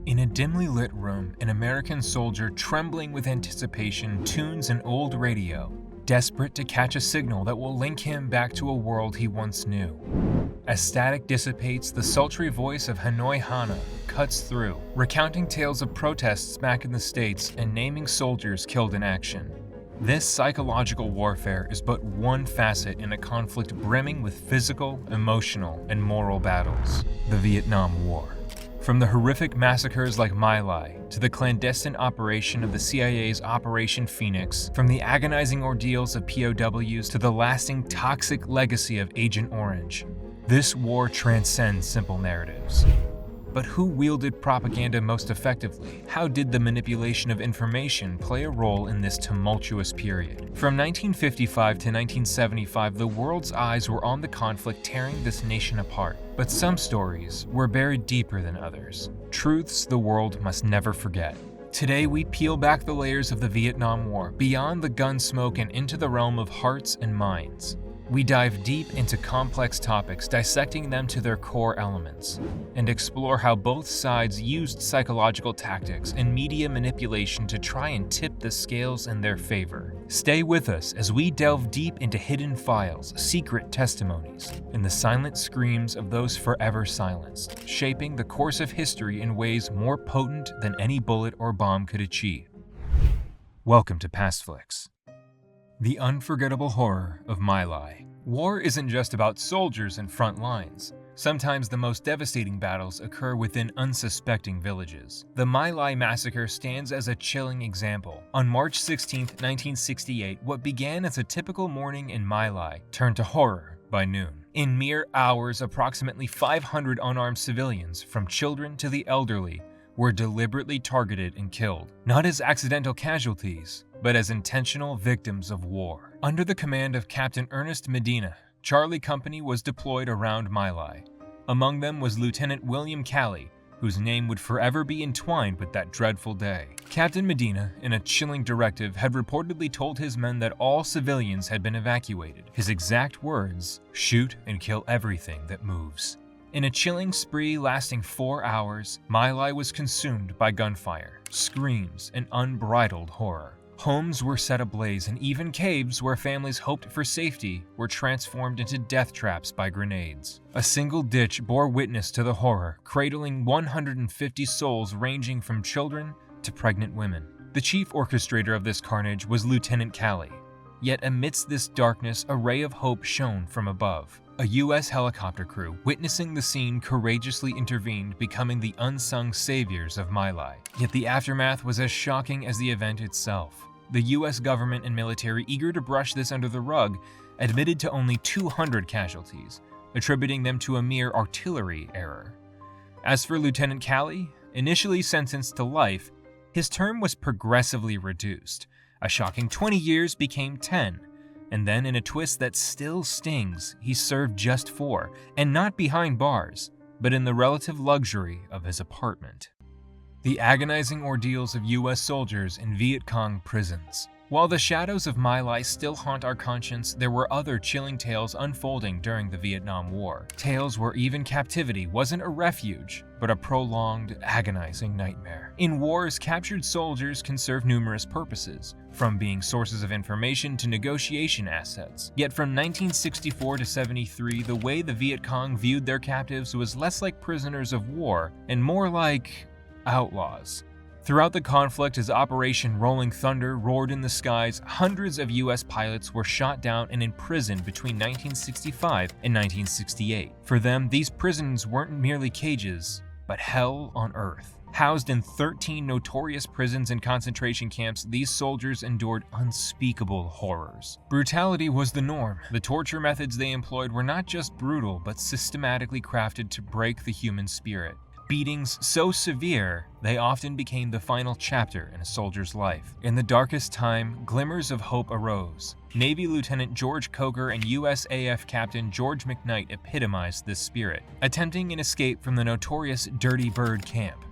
In a dimly lit room, an American soldier trembling with anticipation tunes an old radio, desperate to catch a signal that will link him back to a world he once knew. As static dissipates, the sultry voice of Hanoi Hannah cuts through, recounting tales of protests back in the States and naming soldiers killed in action. This psychological warfare is but one facet in a conflict brimming with physical, emotional, and moral battles: the Vietnam War. From the horrific massacres like My Lai, to the clandestine operation of the CIA's Operation Phoenix, from the agonizing ordeals of POWs to the lasting toxic legacy of Agent Orange, this war transcends simple narratives. But who wielded propaganda most effectively? How did the manipulation of information play a role in this tumultuous period? From 1955 to 1975, the world's eyes were on the conflict tearing this nation apart. But some stories were buried deeper than others, truths the world must never forget. Today, we peel back the layers of the Vietnam War, beyond the gun smoke and into the realm of hearts and minds. We dive deep into complex topics, dissecting them to their core elements, and explore how both sides used psychological tactics and media manipulation to try and tip the scales in their favor. Stay with us as we delve deep into hidden files, secret testimonies, and the silent screams of those forever silenced, shaping the course of history in ways more potent than any bullet or bomb could achieve. Welcome to Pastflix. The unforgettable horror of My Lai. War isn't just about soldiers and front lines. Sometimes the most devastating battles occur within unsuspecting villages. The My Lai massacre stands as a chilling example. On March 16, 1968, what began as a typical morning in My Lai turned to horror by noon. In mere hours, approximately 500 unarmed civilians, from children to the elderly, were deliberately targeted and killed, not as accidental casualties, but as intentional victims of war. Under the command of Captain Ernest Medina, Charlie Company was deployed around My Lai. Among them was Lieutenant William Calley, whose name would forever be entwined with that dreadful day. Captain Medina, in a chilling directive, had reportedly told his men that all civilians had been evacuated. His exact words, "Shoot and kill everything that moves." In a chilling spree lasting 4 hours, My Lai was consumed by gunfire, screams, and unbridled horror. Homes were set ablaze, and even caves where families hoped for safety were transformed into death traps by grenades. A single ditch bore witness to the horror, cradling 150 souls ranging from children to pregnant women. The chief orchestrator of this carnage was Lieutenant Calley. Yet amidst this darkness, a ray of hope shone from above. A U.S. helicopter crew, witnessing the scene, courageously intervened, becoming the unsung saviors of My Lai. Yet the aftermath was as shocking as the event itself. The U.S. government and military, eager to brush this under the rug, admitted to only 200 casualties, attributing them to a mere artillery error. As for Lieutenant Calley, initially sentenced to life, his term was progressively reduced. A shocking 20 years became 10. And then, in a twist that still stings, he served just 4, and not behind bars, but in the relative luxury of his apartment. The agonizing ordeals of U.S. soldiers in Viet Cong prisons. While the shadows of My Lai still haunt our conscience, there were other chilling tales unfolding during the Vietnam War. Tales where even captivity wasn't a refuge, but a prolonged, agonizing nightmare. In wars, captured soldiers can serve numerous purposes, from being sources of information to negotiation assets. Yet from 1964 to 73, the way the Viet Cong viewed their captives was less like prisoners of war and more like outlaws. Throughout the conflict, as Operation Rolling Thunder roared in the skies, hundreds of U.S. pilots were shot down and imprisoned between 1965 and 1968. For them, these prisons weren't merely cages, but hell on earth. Housed in 13 notorious prisons and concentration camps, these soldiers endured unspeakable horrors. Brutality was the norm. The torture methods they employed were not just brutal, but systematically crafted to break the human spirit. Beatings so severe, they often became the final chapter in a soldier's life. In the darkest time, glimmers of hope arose. Navy Lieutenant George Coker and USAF Captain George McKnight epitomized this spirit, attempting an escape from the notorious Dirty Bird camp.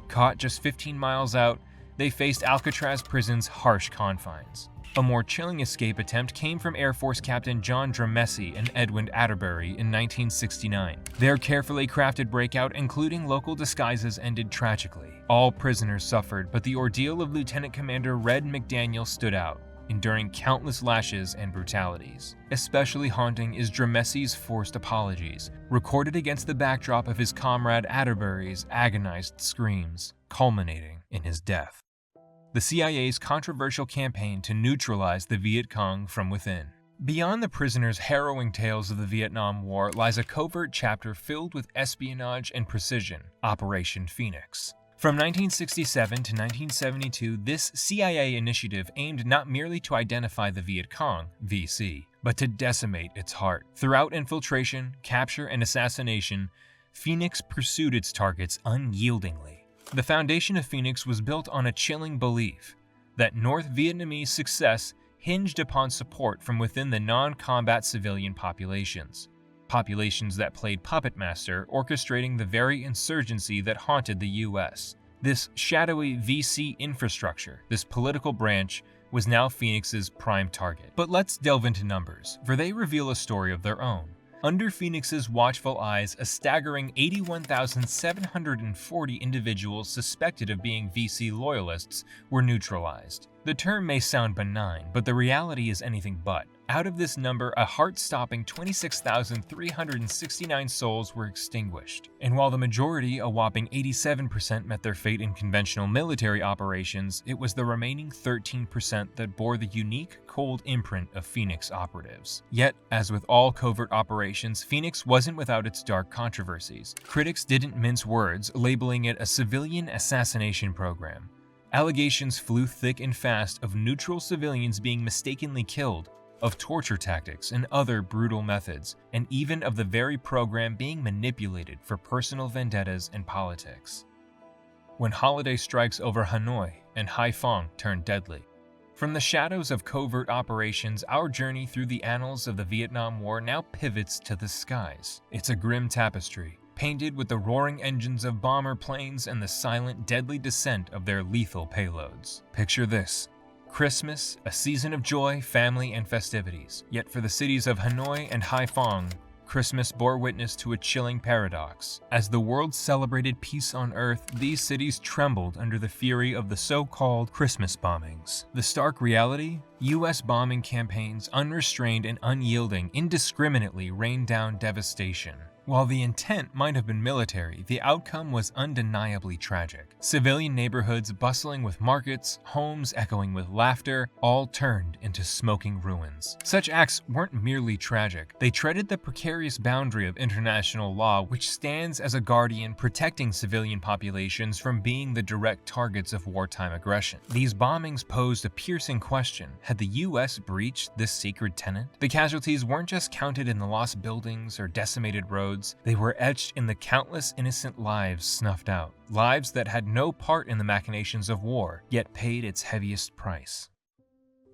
Caught just 15 miles out, they faced Alcatraz prison's harsh confines. A more chilling escape attempt came from Air Force Captain John Dramessi and Edwin Atterbury in 1969. Their carefully crafted breakout, including local disguises, ended tragically. All prisoners suffered, but the ordeal of Lieutenant Commander Red McDaniel stood out, enduring countless lashes and brutalities. Especially haunting is Dramessi's forced apologies, recorded against the backdrop of his comrade Atterbury's agonized screams, culminating in his death. The CIA's controversial campaign to neutralize the Viet Cong from within. Beyond the prisoners' harrowing tales of the Vietnam War lies a covert chapter filled with espionage and precision, Operation Phoenix. From 1967 to 1972, this CIA initiative aimed not merely to identify the Viet Cong, VC, but to decimate its heart. Throughout infiltration, capture, and assassination, Phoenix pursued its targets unyieldingly. The foundation of Phoenix was built on a chilling belief that North Vietnamese success hinged upon support from within the non-combat civilian populations that played puppet master, orchestrating the very insurgency that haunted the U.S. This shadowy VC infrastructure, this political branch, was now Phoenix's prime target. But let's delve into numbers, for they reveal a story of their own. Under Phoenix's watchful eyes, a staggering 81,740 individuals suspected of being VC loyalists were neutralized. The term may sound benign, but the reality is anything but. Out of this number, a heart-stopping 26,369 souls were extinguished. And while the majority, a whopping 87%, met their fate in conventional military operations, it was the remaining 13% that bore the unique, cold imprint of Phoenix operatives. Yet, as with all covert operations, Phoenix wasn't without its dark controversies. Critics didn't mince words, labeling it a civilian assassination program. Allegations flew thick and fast of neutral civilians being mistakenly killed, of torture tactics and other brutal methods, and even of the very program being manipulated for personal vendettas and politics. When holiday strikes over Hanoi and Haiphong turned deadly. From the shadows of covert operations, our journey through the annals of the Vietnam War now pivots to the skies. It's a grim tapestry, painted with the roaring engines of bomber planes and the silent, deadly descent of their lethal payloads. Picture this: Christmas, a season of joy, family, and festivities. Yet for the cities of Hanoi and Haiphong, Christmas bore witness to a chilling paradox. As the world celebrated peace on Earth, these cities trembled under the fury of the so-called Christmas bombings. The stark reality? U.S. bombing campaigns, unrestrained and unyielding, indiscriminately rained down devastation. While the intent might have been military, the outcome was undeniably tragic. Civilian neighborhoods bustling with markets, homes echoing with laughter, all turned into smoking ruins. Such acts weren't merely tragic. They treaded the precarious boundary of international law, which stands as a guardian protecting civilian populations from being the direct targets of wartime aggression. These bombings posed a piercing question: had the U.S. breached this sacred tenet? The casualties weren't just counted in the lost buildings or decimated roads. They were etched in the countless innocent lives snuffed out. Lives that had no part in the machinations of war, yet paid its heaviest price.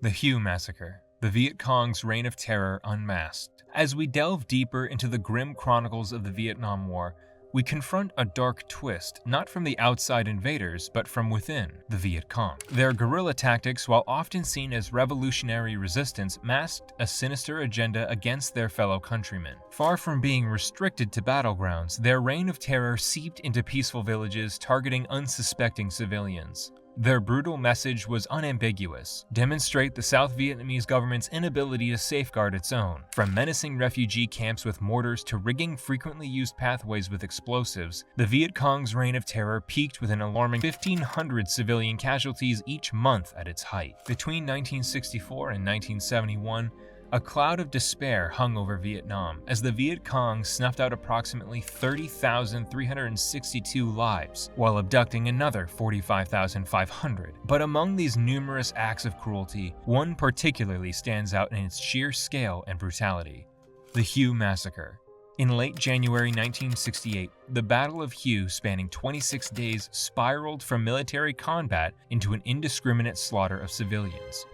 The Hue Massacre, the Viet Cong's reign of terror unmasked. As we delve deeper into the grim chronicles of the Vietnam War, we confront a dark twist, not from the outside invaders, but from within, the Viet Cong. Their guerrilla tactics, while often seen as revolutionary resistance, masked a sinister agenda against their fellow countrymen. Far from being restricted to battlegrounds, their reign of terror seeped into peaceful villages, targeting unsuspecting civilians. Their brutal message was unambiguous: demonstrate the South Vietnamese government's inability to safeguard its own. From menacing refugee camps with mortars to rigging frequently used pathways with explosives, the Viet Cong's reign of terror peaked with an alarming 1,500 civilian casualties each month at its height. Between 1964 and 1971, a cloud of despair hung over Vietnam as the Viet Cong snuffed out approximately 30,362 lives, while abducting another 45,500. But among these numerous acts of cruelty, one particularly stands out in its sheer scale and brutality: the Hue Massacre. In late January 1968, the Battle of Hue, spanning 26 days, spiraled from military combat into an indiscriminate slaughter of civilians.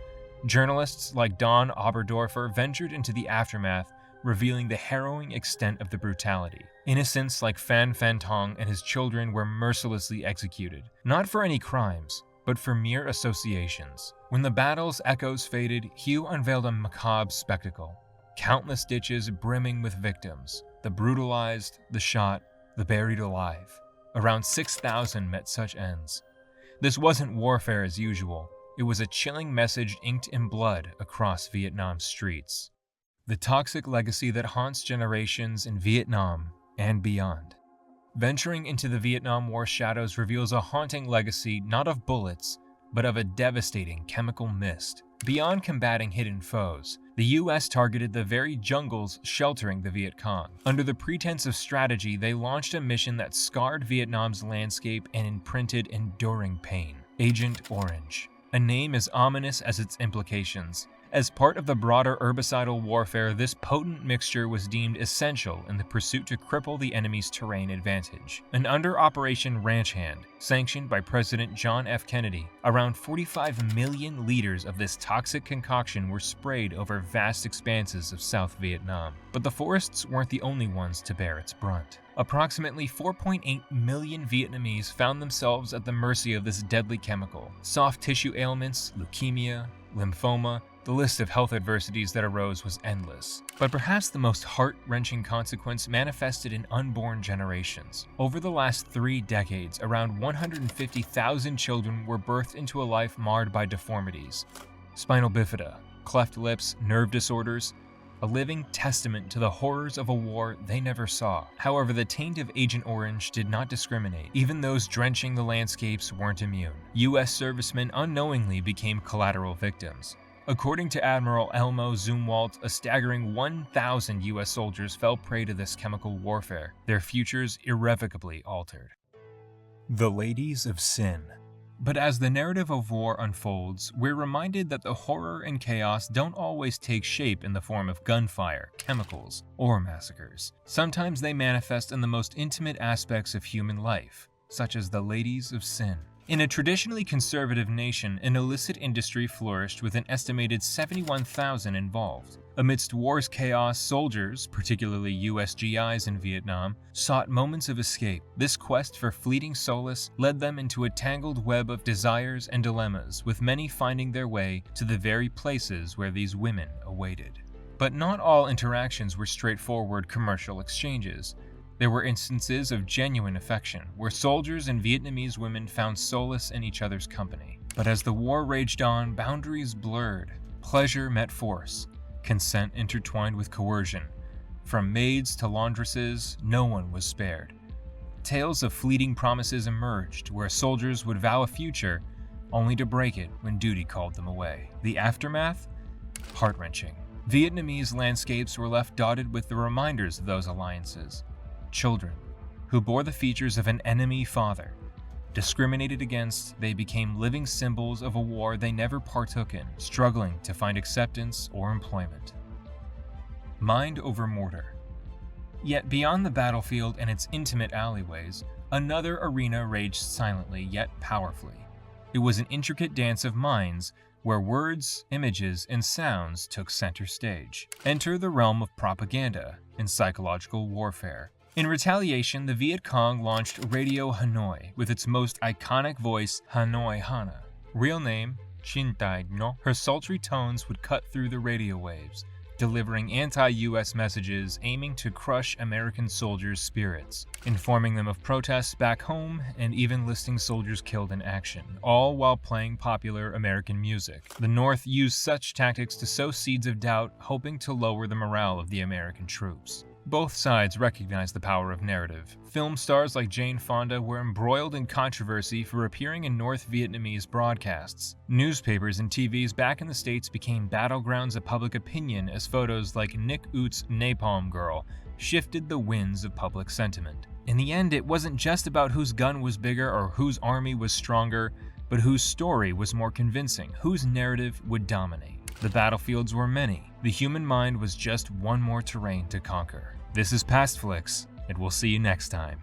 Journalists like Don Oberdorfer ventured into the aftermath, revealing the harrowing extent of the brutality. Innocents like Phan Phan Tong and his children were mercilessly executed, not for any crimes, but for mere associations. When the battle's echoes faded, Hugh unveiled a macabre spectacle. Countless ditches brimming with victims, the brutalized, the shot, the buried alive. Around 6,000 met such ends. This wasn't warfare as usual. It was a chilling message inked in blood across Vietnam's streets. The toxic legacy that haunts generations in Vietnam and beyond. Venturing into the Vietnam War shadows reveals a haunting legacy not of bullets, but of a devastating chemical mist. Beyond combating hidden foes, the US targeted the very jungles sheltering the Viet Cong. Under the pretense of strategy, they launched a mission that scarred Vietnam's landscape and imprinted enduring pain. Agent Orange. A name as ominous as its implications. As part of the broader herbicidal warfare, this potent mixture was deemed essential in the pursuit to cripple the enemy's terrain advantage. And under Operation Ranch Hand, sanctioned by President John F. Kennedy, around 45 million liters of this toxic concoction were sprayed over vast expanses of South Vietnam. But the forests weren't the only ones to bear its brunt. Approximately 4.8 million Vietnamese found themselves at the mercy of this deadly chemical. Soft tissue ailments, leukemia, lymphoma, the list of health adversities that arose was endless. But perhaps the most heart-wrenching consequence manifested in unborn generations. Over the last 3 decades, around 150,000 children were birthed into a life marred by deformities. Spinal bifida, cleft lips, nerve disorders, a living testament to the horrors of a war they never saw. However, the taint of Agent Orange did not discriminate. Even those drenching the landscapes weren't immune. US servicemen unknowingly became collateral victims. According to Admiral Elmo Zumwalt, a staggering 1,000 US soldiers fell prey to this chemical warfare, their futures irrevocably altered. The Ladies of Sin. But as the narrative of war unfolds, we're reminded that the horror and chaos don't always take shape in the form of gunfire, chemicals, or massacres. Sometimes they manifest in the most intimate aspects of human life, such as the Ladies of Sin. In a traditionally conservative nation, an illicit industry flourished with an estimated 71,000 involved. Amidst war's chaos, soldiers, particularly US GIs in Vietnam, sought moments of escape. This quest for fleeting solace led them into a tangled web of desires and dilemmas, with many finding their way to the very places where these women awaited. But not all interactions were straightforward commercial exchanges. There were instances of genuine affection, where soldiers and Vietnamese women found solace in each other's company. But as the war raged on, boundaries blurred. Pleasure met force. Consent intertwined with coercion. From maids to laundresses, no one was spared. Tales of fleeting promises emerged, where soldiers would vow a future, only to break it when duty called them away. The aftermath? Heart-wrenching. Vietnamese landscapes were left dotted with the reminders of those alliances. Children, who bore the features of an enemy father. Discriminated against, they became living symbols of a war they never partook in, struggling to find acceptance or employment. Mind over mortar. Yet beyond the battlefield and its intimate alleyways, another arena raged silently yet powerfully. It was an intricate dance of minds where words, images, and sounds took center stage. Enter the realm of propaganda and psychological warfare. In retaliation, the Viet Cong launched Radio Hanoi with its most iconic voice, Hanoi Hannah. Real name, Chin Tai No. Her sultry tones would cut through the radio waves, delivering anti-US messages aiming to crush American soldiers' spirits, informing them of protests back home, and even listing soldiers killed in action, all while playing popular American music. The North used such tactics to sow seeds of doubt, hoping to lower the morale of the American troops. Both sides recognized the power of narrative. Film stars like Jane Fonda were embroiled in controversy for appearing in North Vietnamese broadcasts. Newspapers and TVs back in the States became battlegrounds of public opinion as photos like Nick Ute's Napalm Girl shifted the winds of public sentiment. In the end, it wasn't just about whose gun was bigger or whose army was stronger, but whose story was more convincing, whose narrative would dominate. The battlefields were many. The human mind was just one more terrain to conquer. This is Pastflix, and we'll see you next time.